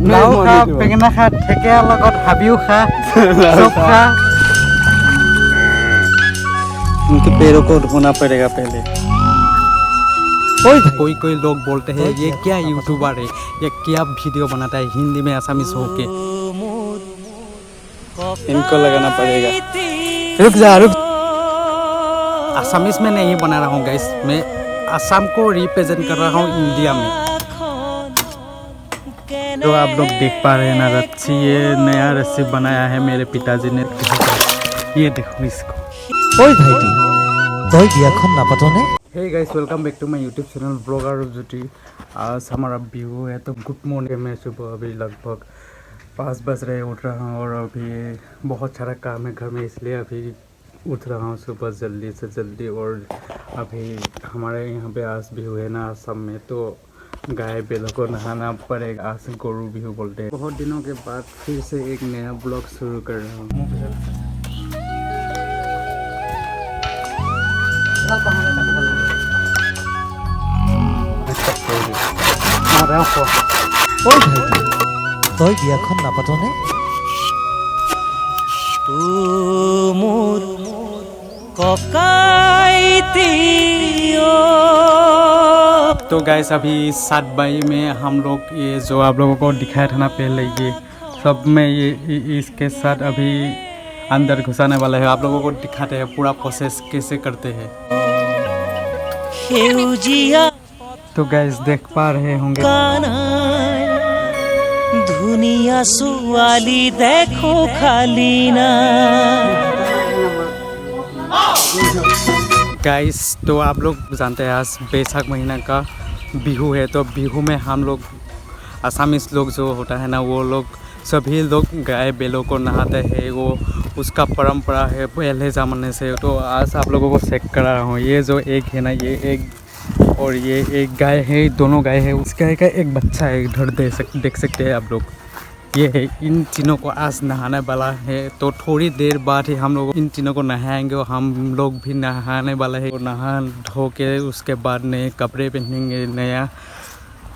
लाव खा बेंगना खा ठेकेया लगत हाबिउ खा सब खा। उनके पैरों को धोना पड़ेगा पहले। कोई कोई लोग बोलते हैं ये क्या यूट्यूबर है, ये क्या वीडियो बनाता है हिंदी में आसामीज होके। इनको लगाना पड़ेगा। रुक जा रुक। आसामीज में नहीं बना रहा हूँ गाइस, मैं असम को रिप्रेजेंट कर रहा हूँ इंडिया में। तो आप लोग देख पा रहे हैं ना रस्सी, ये नया रस्सी बनाया है मेरे पिताजी ने। ये देखो इसको। ओए भाईटी तोय बियाखन नापातने। Hey guys, welcome back to my YouTube channel blogger Jyoti. आज हमारा व्यू है तो गुड मॉर्निंग। मैं सुबह अभी लगभग 5 बज रहे उठ रहा हूँ और अभी बहुत सारा काम है घर में, इसलिए अभी उठ रहा हूँ सुबह जल्दी से जल्दी। और अभी हमारे यहाँ पे आज व्यू है ना असम में, तो गाय बैलों को नहाना पड़ेगा। आज गोरू बिहू बोलते हैं। बहुत दिनों के बाद फिर से एक नया ब्लॉग शुरू कर रहा हूँ। ओए भाईटी तोय बियाखन नापातने। तू मोर तो गाइस अभी 7 मई में हम लोग ये जो आप लोगों को दिखाया था ना पहले, ये सब में ये इसके साथ अभी अंदर घुसाने वाला है। आप लोगों को दिखाते हैं पूरा प्रोसेस कैसे करते हैं। तो गाइस देख पा रहे होंगे दुनिया सुवाली देखो खाली ना। गाइस तो आप लोग जानते हैं आज बैसाख महीना का बिहू है। तो बिहू में हम लोग आसामीज लोग जो होता है ना, वो लोग सभी लोग गाय बैलों को नहाते हैं। वो उसका परंपरा है पहले ज़माने से। तो आज आप लोगों को चेक करा रहा हूँ। ये जो एक है ना, ये एक और ये एक गाय है, दोनों गाय है। उस गाय का एक बच्चा है, इधर देख सकते हैं आप लोग। ये है, इन तीनों को आज नहाने वाला है। तो थोड़ी देर बाद ही हम लोग इन तीनों को नहाएंगे और हम लोग भी नहाने वाला है। और नहा धो के उसके बाद नए कपड़े पहनेंगे, नया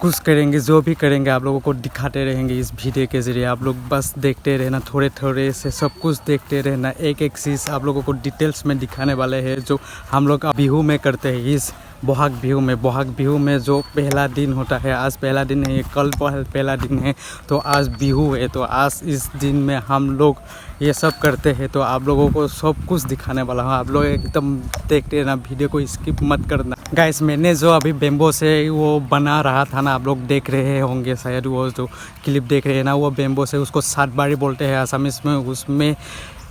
कुछ करेंगे, जो भी करेंगे आप लोगों को दिखाते रहेंगे इस वीडियो के ज़रिए। आप लोग बस देखते रहना, थोड़े थोड़े से सब कुछ देखते रहना। एक एक चीज़ आप लोगों को डिटेल्स में दिखाने वाले हैं जो हम लोग बिहू में करते हैं। इस बोहाग बिहू में जो पहला दिन होता है, आज पहला दिन है, कल पहला दिन है, तो आज बिहू है। तो आज इस दिन में हम लोग ये सब करते हैं। तो आप लोगों को सब कुछ दिखाने वाला हूँ। आप लोग एकदम देखते रहना, वीडियो को स्किप मत करना। गाइस मैंने जो अभी बेम्बो से वो बना रहा था ना, आप लोग देख रहे होंगे शायद, वो जो क्लिप देख रहे हैं ना, वो बेम्बो से, उसको सात बारी बोलते हैं आसामीज में। उसमें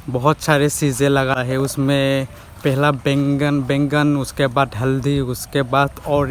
बहुत सारे चीज़ें लगा है। उसमें पहला बैंगन, उसके बाद हल्दी, उसके बाद और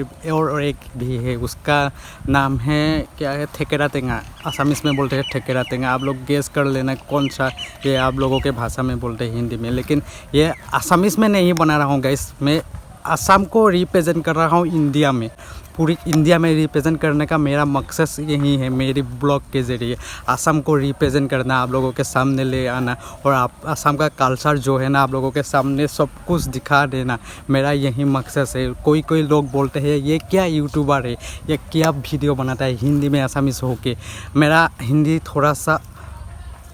एक भी है, उसका नाम है क्या है, ठेकेरा टेंगा। आसामीज में बोलते हैं ठेकेरा टेंगा। आप लोग गेस कर लेना कौन सा ये आप लोगों के भाषा में बोलते हैं हिंदी में। लेकिन ये आसामीज में नहीं बना रहा हूँ गाइस, मैं असम को रिप्रेजेंट कर रहा हूँ इंडिया में। पूरी इंडिया में रिप्रेजेंट करने का मेरा मकसद यही है। मेरी ब्लॉग के ज़रिए असम को रिप्रेजेंट करना, आप लोगों के सामने ले आना और आप असम का कल्चर जो है ना, आप लोगों के सामने सब कुछ दिखा देना, मेरा यही मकसद है। कोई लोग बोलते हैं ये क्या यूट्यूबर है, ये क्या वीडियो बनाता है हिंदी में आसामीज होके। मेरा हिंदी थोड़ा सा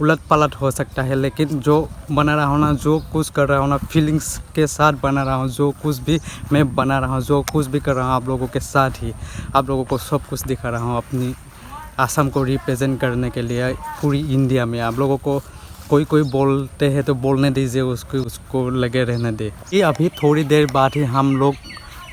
उलट पलट हो सकता है, लेकिन जो बना रहा हूँ ना, जो कुछ कर रहा हूँ ना, फीलिंग्स के साथ बना रहा हूँ। जो कुछ भी मैं बना रहा हूँ, जो कुछ भी कर रहा हूँ, आप लोगों के साथ ही आप लोगों को सब कुछ दिखा रहा हूँ अपनी असम को रिप्रेजेंट करने के लिए पूरी इंडिया में। आप लोगों को कोई बोलते हैं तो बोलने दीजिए, उसको लगे रहने दे। ये अभी थोड़ी देर बाद ही हम लोग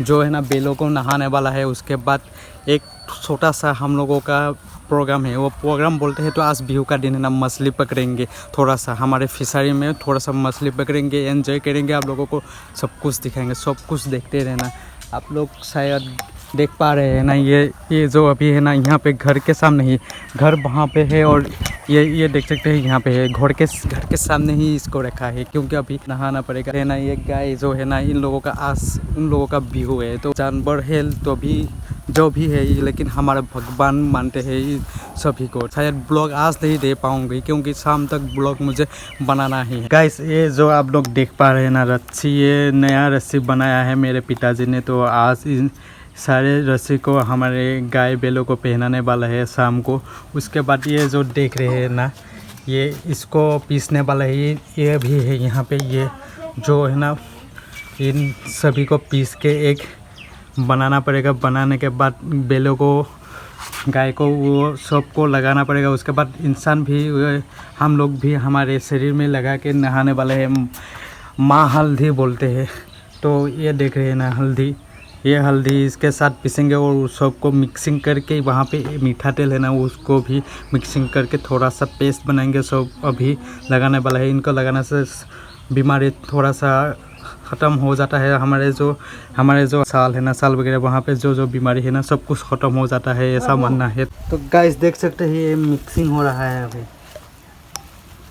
जो है ना बैलों को नहाने वाला है। उसके बाद एक छोटा सा हम लोगों का प्रोग्राम है। वो प्रोग्राम बोलते हैं तो आज बिहू का दिन है ना, मछली पकड़ेंगे, थोड़ा सा हमारे फिशरी में थोड़ा सा मछली पकड़ेंगे, एंजॉय करेंगे। आप लोगों को सब कुछ दिखाएंगे, सब कुछ देखते रहना। आप लोग शायद देख पा रहे हैं ना, ये जो अभी है ना, यहाँ पे घर के सामने ही, घर वहाँ पे है और ये देख सकते हैं यहाँ पे है, घर के सामने ही इसको रखा है, क्योंकि अभी नहाना पड़ेगा है ना। ये गाय जो है ना, इन लोगों का बिहू है। तो जानवर है तो भी जो भी है, लेकिन हमारे भगवान मानते हैं सभी को। शायद ब्लॉग आज नहीं दे पाऊंगी क्योंकि शाम तक ब्लॉग मुझे बनाना ही है। गाइस ये जो आप लोग देख पा रहे हैं ना रस्सी, ये नया रस्सी बनाया है मेरे पिताजी ने। तो आज सारे रस्सी को हमारे गाय बैलों को पहनाने वाला है शाम को। उसके बाद ये जो देख रहे हैं ना, ये इसको पीसने वाला है। ये भी है यहाँ पे, ये जो है ना, इन सभी को पीस के एक बनाना पड़ेगा। बनाने के बाद बैलों को, गाय को, वो सबको लगाना पड़ेगा। उसके बाद इंसान भी, हम लोग भी हमारे शरीर में लगा के नहाने वाले हैं। माँ हल्दी बोलते हैं। तो ये देख रहे हैं ना हल्दी, ये हल्दी इसके साथ पीसेंगे और सबको मिक्सिंग करके, वहाँ पे मीठा तेल है ना, उसको भी मिक्सिंग करके थोड़ा सा पेस्ट बनाएंगे। सब अभी लगाने वाला है। इनको लगाने से बीमारी थोड़ा सा ख़त्म हो जाता है। हमारे जो साल है ना, साल वगैरह, वहाँ पे जो बीमारी है ना, सब कुछ ख़त्म हो जाता है, ऐसा मानना है। तो गाइस देख सकते हैं ये मिक्सिंग हो रहा है अभी।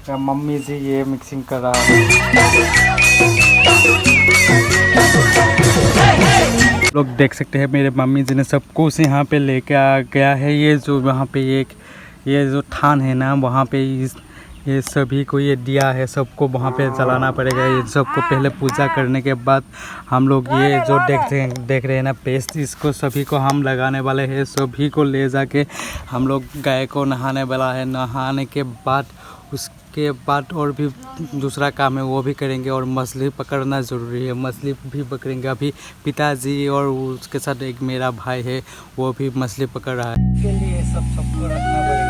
मम्मी जी ये मिक्सिंग कर रहा है। लोग देख सकते हैं मेरे मम्मी जी ने सब कुछ यहाँ पे लेके आ गया है। ये जो वहाँ पे ये जो थान है ना, वहाँ पे ये सभी को ये दिया है, सबको वहाँ पे जलाना पड़ेगा। ये सबको पहले पूजा करने के बाद हम लोग ये जो देख रहे हैं ना पेस्ट, इसको सभी को हम लगाने वाले हैं। सभी को ले जाके हम लोग गाय को नहाने वाला है। नहाने के बाद उसके बाद और भी दूसरा काम है वो भी करेंगे। और मछली पकड़ना ज़रूरी है, मछली भी पकड़ेंगे। अभी पिताजी और उसके साथ एक मेरा भाई है, वो भी मछली पकड़ रहा है। इसके लिए सबको रखना पड़ेगा।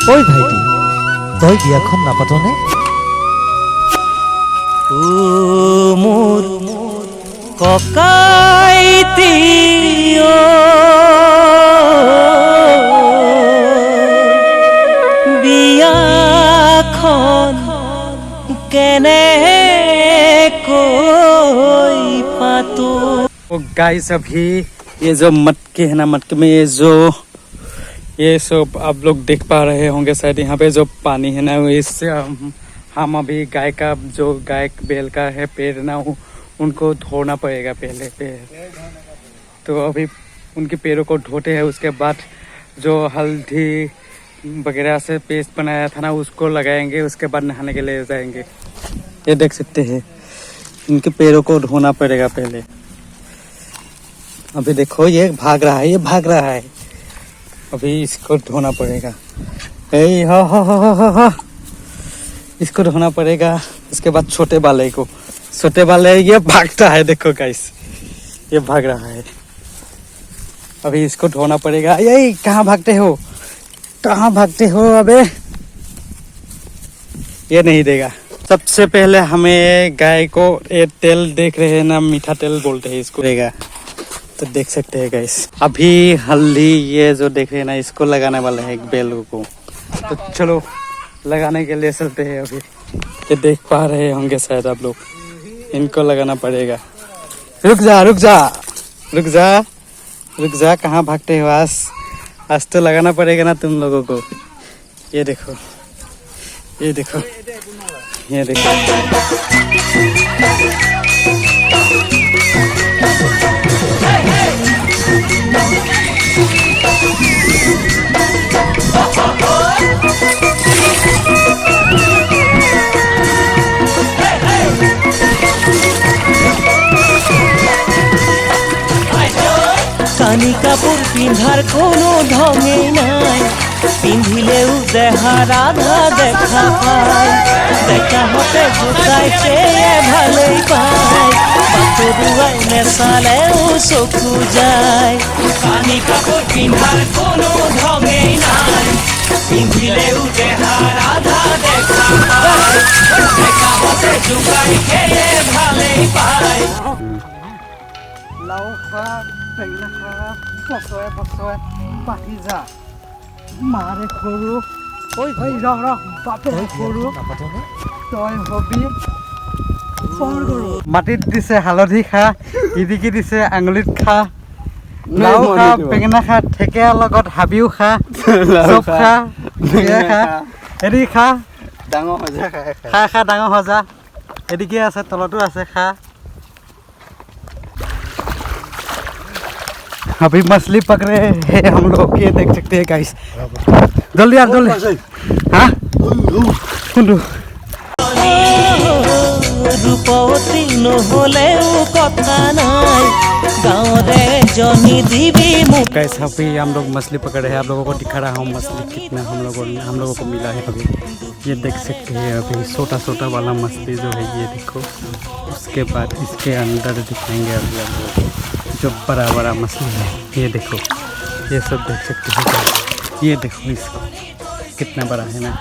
ঐ ভাইটি, তই বিয়াখন নাপাতনে? মোৰ ককাইতি বিয়াখন কেনেকৈ পাতো। गाइस अभी ये जो मटके है ना, मटके में ये सब आप लोग देख पा रहे होंगे शायद। यहाँ पे जो पानी है ना, इससे हम अभी गाय बैल का है पैर ना, उनको धोना पड़ेगा पहले पैर। तो अभी उनके पैरों को धोते हैं। उसके बाद जो हल्दी वगैरह से पेस्ट बनाया था ना, उसको लगाएंगे। उसके बाद नहाने के लिए जाएंगे। ये देख सकते हैं, इनके पैरों को धोना पड़ेगा पहले। अभी देखो ये भाग रहा है। अभी इसको धोना पड़ेगा। इसको धोना पड़ेगा। उसके बाद छोटे वाले ये भागता है, देखो गाइस, ये भाग रहा है। अभी इसको धोना पड़ेगा। ये कहाँ भागते हो अबे? ये नहीं देगा। सबसे पहले हमें गाय को ये तेल देख रहे हैं ना, मीठा तेल बोलते हैं इसको, देगा। तो देख सकते हैं गाइस, अभी हल्दी ये जो देख रहे हैं ना, इसको लगाने वाले हैं एक बैल को। तो चलो लगाने के लिए चलते हैं। अभी ये देख पा रहे होंगे शायद आप लोग, इनको लगाना पड़ेगा। रुक जा, कहाँ भागते हो? आज तो लगाना पड़ेगा ना तुम लोगों को। ये देखो। কানি কাপড় পিন্ধার কোনো ঢঙেই নাই, পিন্ধিলেও দেহা রাধা দেখা পায়। দেখা হতে জোতাই চেয়ে ভালোই পায়, পাতরুয়াই নেশালেও চকু যায়। কানি কাপড় পিন্ধার কোনো ঢঙেই নাই, পিন্ধিলেও দেহা রাধা দেখা পায়। দেখা হতে জোতাই খেয়ে ভালোই পায়। লাও খা, বেঙেনা খা, পকৰে পাহি যা। মাৰে সৰু, ৰ বাপে সৰু, নাপাতনে? তই হবি সৰু। মাটিত দিছে হালধি খা, ইদিকি দিছে আঙুলিত খা। লাও খা, বেঙেনা খা, ঠেকেৰা লগত হাবিও খা, চব খা, হেৰি খা, ডাঙৰ সজা খা, ডাঙৰ সজা। এদিকে আছে, তলতো আছে, খা। अभी मछली पकड़े हैं हम लोग, ये देख सकते हैं गाइस। जल्दी यार, जल्दी। हाँ শুনো রূপৱতী নহ'লেও কথা নাই গাঁৱৰে এজনী দিবি মোক कैसा अभी हम लोग मछली पकड़े हैं, आप लोगों को दिखा रहा हूँ मछली कितना हम लोगों को मिला है अभी। ये देख सकते हैं अभी छोटा छोटा वाला मछली जो है ये देखो। उसके बाद इसके अंदर दिखाएंगे अभी हम लोग जो बड़ा बड़ा मछली है। ये देखो ये सब देख सकते हैं, ये देखो इसको कितना बड़ा है ना।